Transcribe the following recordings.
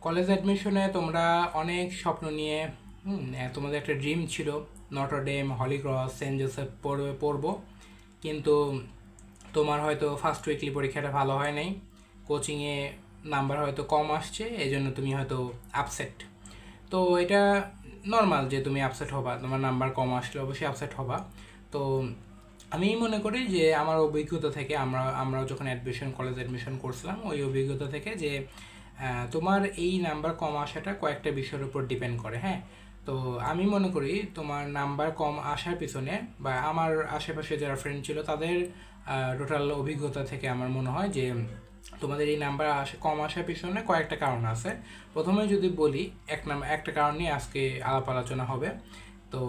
College অ্যাডমিশনে তোমরা অনেক স্বপ্ন নিয়ে তোমাদের একটা ড্রিম ছিল Notre Dame, Holy Cross, Saint Joseph পড়বো, কিন্তু তোমার হয়তো ফার্স্ট উইকলি পরীক্ষাটা ভালো হয় নাই, কোচিংয়ে নাম্বার হয়তো কম আসছে, এই জন্য তুমি হয়তো আপসেট। তো এটা নর্মাল যে তুমি আপসেট হবা, তোমার নাম্বার কম আসলে অবশ্যই আপসেট হবা। তো আমি মনে করি যে আমার অভিজ্ঞতা থেকে, আমরাও যখন কলেজ অ্যাডমিশন করছিলাম, ওই অভিজ্ঞতা থেকে যে তোমার এই নাম্বার কম আসাটা কয়েকটা বিষয়ের উপর ডিপেন্ড করে। হ্যাঁ, তো আমি মনে করি তোমার নাম্বার কম আসার পিছনে, বা আমার আশেপাশে যারা ফ্রেন্ড ছিল তাদের টোটাল অভিজ্ঞতা থেকে আমার মনে হয় যে তোমাদের এই নাম্বার কম আসার পিছনে কয়েকটা কারণ আছে। প্রথমে যদি বলি, একটা কারণ নিয়ে আজকে আলাপ আলোচনা হবে। তো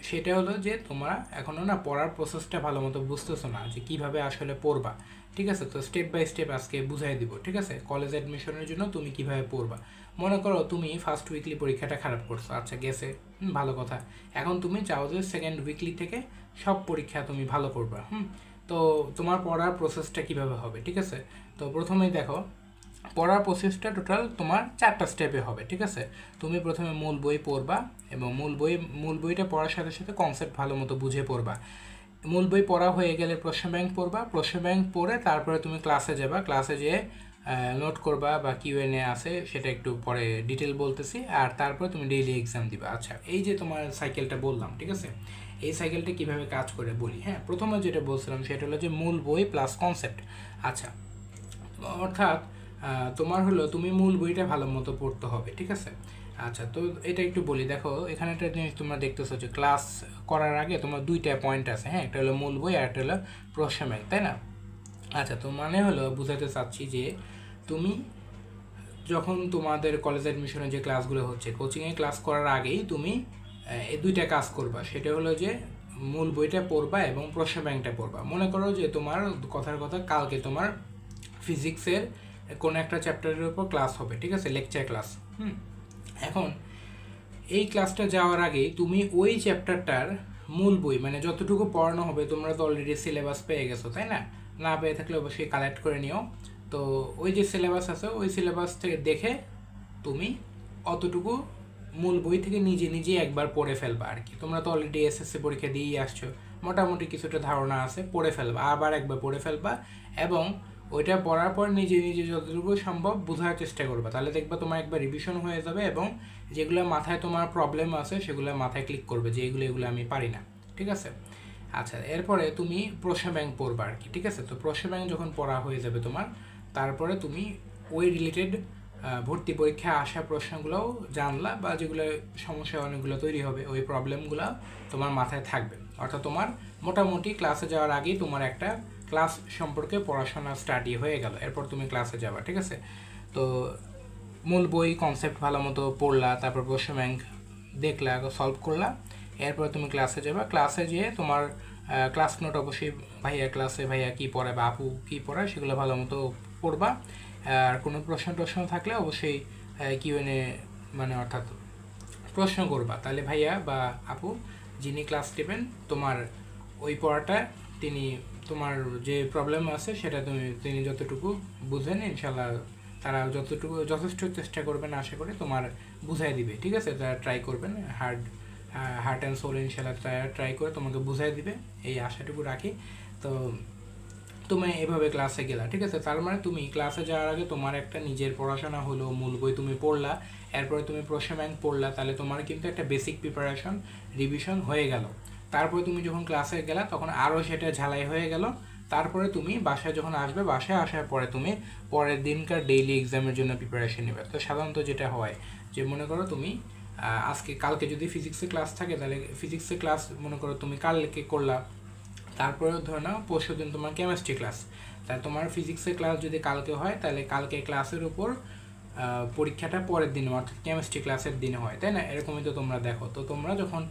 সেটা হলো যে তোমরা এখনও না পড়ার প্রসেসটা ভালো মতো বুঝতেছো না, যে কীভাবে আসলে পড়বা। ঠিক আছে, তো স্টেপ বাই স্টেপ আজকে বুঝাই দিব। ঠিক আছে, কলেজ অ্যাডমিশনের জন্য তুমি কিভাবে পড়বা। মনে করো তুমি ফার্স্ট উইকলি পরীক্ষাটা খারাপ করছো, আচ্ছা গেছে, ভালো কথা। এখন তুমি চাও যে সেকেন্ড উইকলি থেকে সব পরীক্ষা তুমি ভালো করবা। তো তোমার পড়ার প্রসেসটা কিভাবে হবে, ঠিক আছে। তো প্রথমেই দেখো, পড়ার প্রসেসটা টোটাল তোমার 4টা স্টেপে হবে। ঠিক আছে, তুমি প্রথমে মূল বই পড়বা, এবং মূল বইটা পড়ার সাথে সাথে কনসেপ্ট ভালো মতো বুঝে পড়বা। মূল বই পড়া হয়ে গেলে প্রশ্ন ব্যাংক পড়বা, প্রশ্ন ব্যাংক পড়ে তারপরে তুমি ক্লাসে যাবা, ক্লাসে যেয়ে নোট করবা বা কিউএনএ আছে সেটা একটু পরে ডিটেল বলতেছি, আর তারপরে তুমি ডেইলি এক্সাম দিবা। আচ্ছা, এই যে তোমার সাইকেলটা বললাম, ঠিক আছে, এই সাইকেলটা কিভাবে কাজ করে বলি। হ্যাঁ, প্রথমে যেটা বলছিলাম সেটা হলো যে মূল বই প্লাস কনসেপ্ট। আচ্ছা, অর্থাৎ তোমার হলো তুমি মূল বইটা ভালো মতো পড়তে হবে। ঠিক আছে, আচ্ছা, তো এটা একটু বলি। দেখো, এখানে একটা জিনিস তোমরা দেখতেছো যে ক্লাস করার আগে তোমার 2টা পয়েন্ট আছে। হ্যাঁ, একটা হলো মূল বই আর একটা হলো প্রশ্ন ব্যাংক, তাই না? আচ্ছা, তো মানে হলো বুঝাতে চাচ্ছি যে তুমি যখন তোমাদের কলেজ অ্যাডমিশনে যে ক্লাসগুলো হচ্ছে, কোচিংয়ে ক্লাস করার আগেই তুমি এই 2টা কাজ করবা। সেটা হলো যে মূল বইটা পড়বা এবং প্রশ্ন ব্যাংকটা পড়বা। মনে করো যে তোমার কথার কথা কালকে তোমার ফিজিক্সের কোনো একটা চ্যাপ্টারের উপর ক্লাস হবে, ঠিক আছে, লেকচার ক্লাস। এখন এই ক্লাসটা যাওয়ার আগেই তুমি ওই চ্যাপ্টারটার মূল বই, মানে যতটুকু পড়ানো হবে, তোমরা তো অলরেডি সিলেবাস পেয়ে গেছো, তাই না? না পেয়ে থাকলে অবশ্যই কালেক্ট করে নিও। তো ওই যে সিলেবাস আছে, ওই সিলেবাস থেকে দেখে তুমি অতটুকু মূল বই থেকে নিজে নিজে একবার পড়ে ফেলবা আর কি। তোমরা তো অলরেডি এসএসসি পরীক্ষা দিয়েই আসছো, মোটামুটি কিছুটা ধারণা আছে, পড়ে ফেলবা, আবার একবার পড়ে ফেলবা, এবং ওইটা পড়ার পর নিজে নিজে যতটুকু সম্ভব বোঝার চেষ্টা করবা। তাহলে দেখবা তোমার একবার রিভিশন হয়ে যাবে, এবং যেগুলো মাথায় তোমার প্রবলেম আছে সেগুলো মাথায় ক্লিক করবে যে এগুলো আমি পারি না। ঠিক আছে, আচ্ছা, এরপরে তুমি প্রশ্ন ব্যাংক পড়বা আর কি। ঠিক আছে, তো প্রশ্ন ব্যাংক যখন পড়া হয়ে যাবে তোমার, তারপরে তুমি ওই রিলেটেড ভর্তি পরীক্ষায় আসা প্রশ্নগুলোও জানলা, বা যেগুলো সমস্যা অনেকগুলো তৈরি হবে, ওই প্রবলেমগুলো তোমার মাথায় থাকবে। অর্থাৎ তোমার মোটামুটি ক্লাসে যাওয়ার আগেই তোমার একটা ক্লাস সম্পর্কে পড়াশোনা স্টাডি হয়ে গেল। এরপর তুমি ক্লাসে যাবা। ঠিক আছে, তো মূল বই কনসেপ্ট ভালো মতো পড়লা, তারপর প্রশ্ন ব্যাংক দেখলা, সলভ করলা, এরপর তুমি ক্লাসে যাবা। ক্লাসে যেয়ে তোমার ক্লাস নোট অবশ্যই ক্লাসে ভাইয়া কী পড়ায় বা আপু কী পড়ায় সেগুলো ভালো মতো পড়বা। আর কোনো প্রশ্ন থাকলে অবশ্যই কিউএনএ, মানে অর্থাৎ প্রশ্ন করবা, তাহলে ভাইয়া বা আপু যিনি ক্লাস নেবেন তোমার ওই পড়াটা, তিনি তোমার যে প্রবলেম আছে সেটা তিনি যতটুকু বুঝেন, ইনশাল্লাহ তারা যথেষ্ট চেষ্টা করবেন, আশা করি তোমার বুঝাই দিবে। ঠিক আছে, তারা ট্রাই করবেন, হার্ট অ্যান্ড সোল ইনশাল্লাহ তারা ট্রাই করে তোমাকে বুঝাই দিবে, এই আশাটুকু রাখি। তো তুমি এভাবে ক্লাসে গেলা। ঠিক আছে, তার মানে তুমি ক্লাসে যাওয়ার আগে তোমার একটা নিজের পড়াশোনা হলো, মূল বই তুমি পড়লা, এরপরে তুমি প্রশ্ন ব্যাংক পড়লা, তাহলে তোমার কিন্তু একটা বেসিক প্রিপারেশন, রিভিশন হয়ে গেল। তারপরে তুমি যখন ক্লাসে গেলা তখন আরও সেটা ঝালাই হয়ে গেল। তারপরে তুমি বাসায় যখন আসবে, বাসায় আসার পরে তুমি পরের দিনকার ডেইলি এক্সামের জন্য প্রিপারেশন নেবে। তো সাধারণত যেটা হয় যে, মনে করো তুমি কালকে যদি ফিজিক্সের ক্লাস থাকে, তাহলে ফিজিক্সের ক্লাস মনে করো তুমি কালকে করলা, তারপরে ধরে নাও পরশু দিন তোমার কেমিস্ট্রি ক্লাস, তাহলে তোমার ফিজিক্সের ক্লাস যদি কালকে হয়, তাহলে কালকে ক্লাসের উপর পরীক্ষাটা পরের দিন, অর্থাৎ কেমিস্ট্রি ক্লাসের দিনে হয়, তাই না? এরকমই তো তোমরা দেখো। তো তোমরা যখন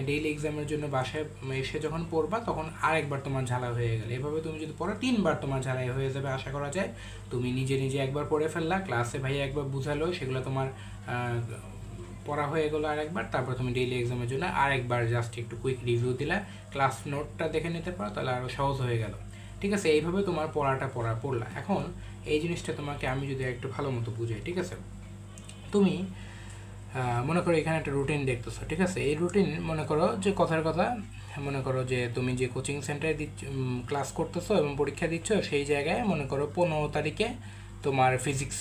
ডেইলি এক্সামের জন্য বাসায় এসে যখন পড়বা, তখন আরেকবার তোমার ঝালাই হয়ে গেলে, এভাবে তুমি যদি পড়ো 3বার তোমার ঝালাই হয়ে যাবে আশা করা যায়। তুমি নিজে নিজে একবার পড়ে ফেললা, ক্লাসে ভাইয়া একবার বুঝালো, সেগুলো তোমার পড়া হয়ে গেলো আরেকবার, তারপর তুমি ডেইলি এক্সামের জন্য আরেকবার জাস্ট একটু কুইক রিভিউ দিলা, ক্লাস নোটটা দেখে নিতে পারো, তাহলে আরও সহজ হয়ে গেল। ঠিক আছে, এইভাবে তোমার পড়া পড়লা। এখন এই জিনিসটা তোমাকে আমি যদি একটু ভালো মতো বুঝাই, ঠিক আছে, তুমি মনে করো এখানে একটা রুটিন দেখতেছো, ঠিক আছে? এই রুটিন মনে করো যে কথার কথা, মনে করো যে তুমি যে কোচিং সেন্টারে ক্লাস করতেছো এবং পরীক্ষা দিচ্ছ, সেই জায়গায় মনে করো 15 তারিখে তোমার ফিজিক্স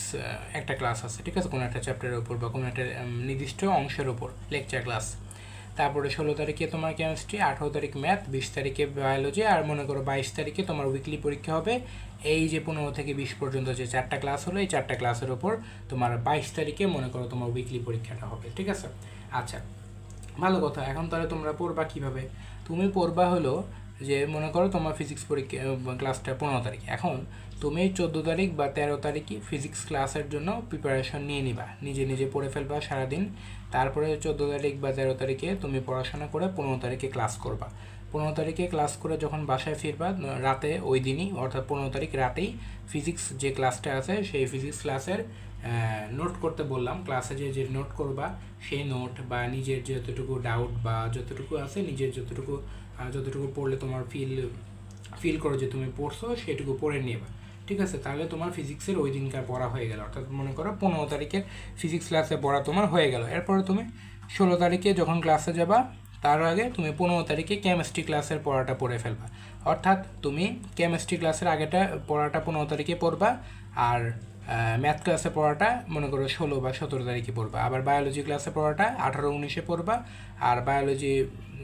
একটা ক্লাস আছে, ঠিক আছে? কোনো একটা চ্যাপ্টারের উপর বা কোনো একটা নির্দিষ্ট অংশের উপর লেকচার ক্লাস। তারপরে 16 তারিখে তোমার কেমিস্ট্রি, 18 তারিখ ম্যাথ, 20 তারিখে বায়োলজি, আর মনে করো 22 তারিখে তোমার উইকলি পরীক্ষা হবে। এই যে 15 থেকে 20 পর্যন্ত যে 4টা ক্লাস হলো, এই 4টা ক্লাসের ওপর তোমার 22 তারিখে মনে করো তোমার উইকলি পরীক্ষাটা হবে, ঠিক আছে? আচ্ছা, ভালো কথা। এখন তাহলে তোমরা পড়বা কীভাবে? তুমি পড়বা হলো যে মনে করো তোমার ফিজিক্স পরীক্ষা ক্লাসটা 15 তারিখ। এখন তুমি 14 তারিখ বা 13 তারিখই ফিজিক্স ক্লাসের জন্য প্রিপারেশন নিয়ে নিবা, নিজে নিজে পড়ে ফেলবা সারাদিন। তারপরে 14 তারিখ বা 13 তারিখে তুমি পড়াশোনা করে 15 তারিখে ক্লাস করবা। 15 তারিখে ক্লাস করে যখন বাসায় ফিরবা রাতে, ওই দিনই অর্থাৎ 15 তারিখ রাতেই ফিজিক্স যে ক্লাসটা আছে সেই ফিজিক্স ক্লাসের নোট করতে বললাম। ক্লাসে যে নোট করবা সেই নোট বা নিজের যতটুকু ডাউট বা যতটুকু আছে, নিজের যতটুকু পড়লে তোমার ফিল করো যে তুমি পড়ছো, সেটুকু পড়ে নেবা, ঠিক আছে? তাহলে তোমার ফিজিক্সের ওই দিনকার পড়া হয়ে গেল, অর্থাৎ মনে করো 15 তারিখের ফিজিক্স ক্লাসে পড়া তোমার হয়ে গেল। এরপরে তুমি 16 তারিখে যখন ক্লাসে যাবা, তার আগে তুমি 15 তারিখে কেমিস্ট্রি ক্লাসের পড়াটা পড়ে ফেলবা। অর্থাৎ তুমি কেমিস্ট্রি ক্লাসের আগেটা পড়াটা 15 তারিখে পড়বা, আর ম্যাথ ক্লাসে পড়াটা মনে করো 16 বা 17 তারিখে পড়বা। আবার বায়োলজি ক্লাসে পড়াটা 18-19-এ পড়বা। আর বায়োলজি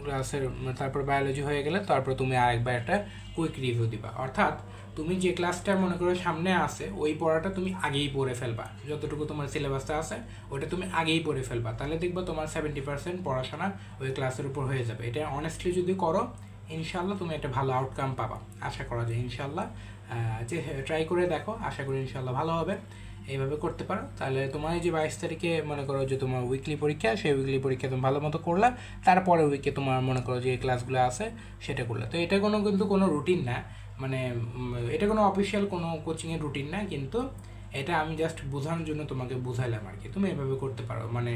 ক্লাসের তারপর বায়োলজি হয়ে গেলে তারপর তুমি আরেকবার একটা কুইক রিভিউ দিবা। অর্থাৎ তুমি যে ক্লাসটা মনে করো সামনে আছে, ওই পড়াটা তুমি আগেই পড়ে ফেলবা। যতটুকু তোমার সিলেবাসটা আছে ওটা তুমি আগেই পড়ে ফেলবা, তাহলে দেখবা তোমার 70% পড়াশোনা ওই ক্লাসের উপর হয়ে যাবে। এটা অনেস্টলি যদি করো, ইনশাল্লাহ তুমি একটা ভালো আউটকাম পাবা, আশা করা যায় ইনশাল্লাহ। যে ট্রাই করে দেখো, আশা করি ইনশাল্লাহ ভালো হবে। এইভাবে করতে পারো, তাহলে তোমার এই যে 22 তারিখে মনে করো যে তোমার উইকলি পরীক্ষা, সেই উইকলি পরীক্ষা তুমি ভালো মতো করলা, তারপরে উইকে তোমার মনে করো যে ক্লাসগুলো আছে সেটা করলে। তো এটা কিন্তু কোনো রুটিন না, মানে এটা কোনো অফিসিয়াল কোনো কোচিংয়ের রুটিন না, কিন্তু এটা আমি জাস্ট বোঝানোর জন্য তোমাকে বুঝাইলাম আর কি। তুমি এভাবে করতে পারো, মানে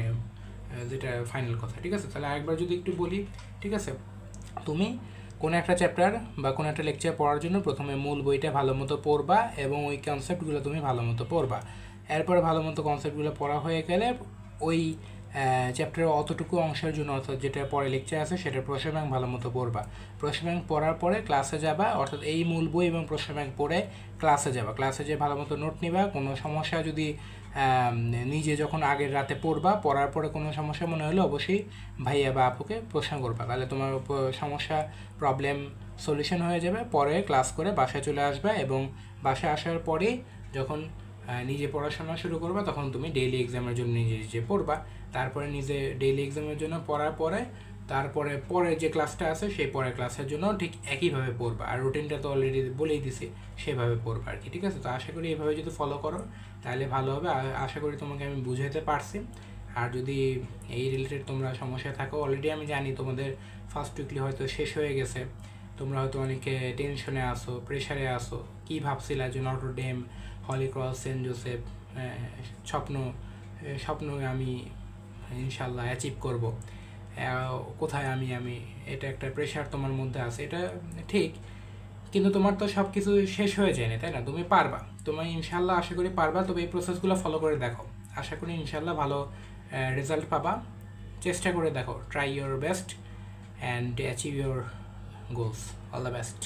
যেটা ফাইনাল কথা, ঠিক আছে? তাহলে আরেকবার যদি একটু বলি, ঠিক আছে? তুমি কোনো একটা চ্যাপ্টার বা কোনো একটা লেকচার পড়ার জন্য প্রথমে মূল বইটা ভালো মতো পড়বা এবং ওই কনসেপ্টগুলো তুমি ভালো মতো পড়বা। এরপরে ভালো মতো কনসেপ্টগুলো পড়া হয়ে গেলে ওই চ্যাপ্টারের অতটুকু অংশের জন্য, অর্থাৎ যেটা পরে লেকচার আছে সেটা প্রশ্ন ব্যাংক ভালো মতো পড়বা। প্রশ্ন ব্যাংক পড়ার পরে ক্লাসে যাবা, অর্থাৎ এই মূল বই এবং প্রশ্ন ব্যাংক পড়ে ক্লাসে যাবা। ক্লাসে যেয়ে ভালো মতো নোট নিবা। কোনো সমস্যা যদি নিজে যখন আগের রাতে পড়বা, পড়ার পরে কোনো সমস্যা মনে হলে অবশ্যই ভাইয়া বা আপুকে প্রশ্ন করবা, তাহলে তোমার সমস্যা প্রবলেম সলিউশন হয়ে যাবে। পরে ক্লাস করে বাসায় চলে আসবে এবং বাসায় আসার পরেই যখন নিজে পড়াশোনা শুরু করবা, তখন তুমি ডেইলি এক্সামের জন্য নিজে পড়বা। তারপরে নিজে ডেইলি এক্সামের জন্য পড়ার পরে তারপরে পরে যে ক্লাসটা আছে সেই পরের ক্লাসের জন্য ঠিক একইভাবে পড়বা। আর রুটিনটা তো অলরেডি বলেই দিছি, সেভাবে পড়বা আর কি, ঠিক আছে? তো আশা করি এইভাবে যদি ফলো করো তাহলে ভালো হবে। আশা করি তোমাকে আমি বুঝাতে পারছি। আর যদি এই রিলেটেড তোমরা সমস্যায় থাকো, অলরেডি আমি জানি তোমাদের ফার্স্ট উইকলি হয়তো শেষ হয়ে গেছে, তোমরা হয়তো অনেকে টেনশনে আসো, প্রেশারে আসো, কী ভাবছিলা যে Notre Dame, Holy Cross, Saint Joseph স্বপ্ন আমি ইনশাল্লাহ অ্যাচিভ করব, কোথায় আমি এটা একটা প্রেশার তোমার মধ্যে আছে, এটা ঠিক। কিন্তু তোমার তো সব কিছু শেষ হয়ে যায় না, তাই না? তুমি পারবা, তুমি ইনশাল্লাহ আশা করি পারবা। তবে এই প্রসেসগুলো ফলো করে দেখো, আশা করি ইনশাল্লাহ ভালো রেজাল্ট পাবা। চেষ্টা করে দেখো, try your best and achieve your goals. All the best.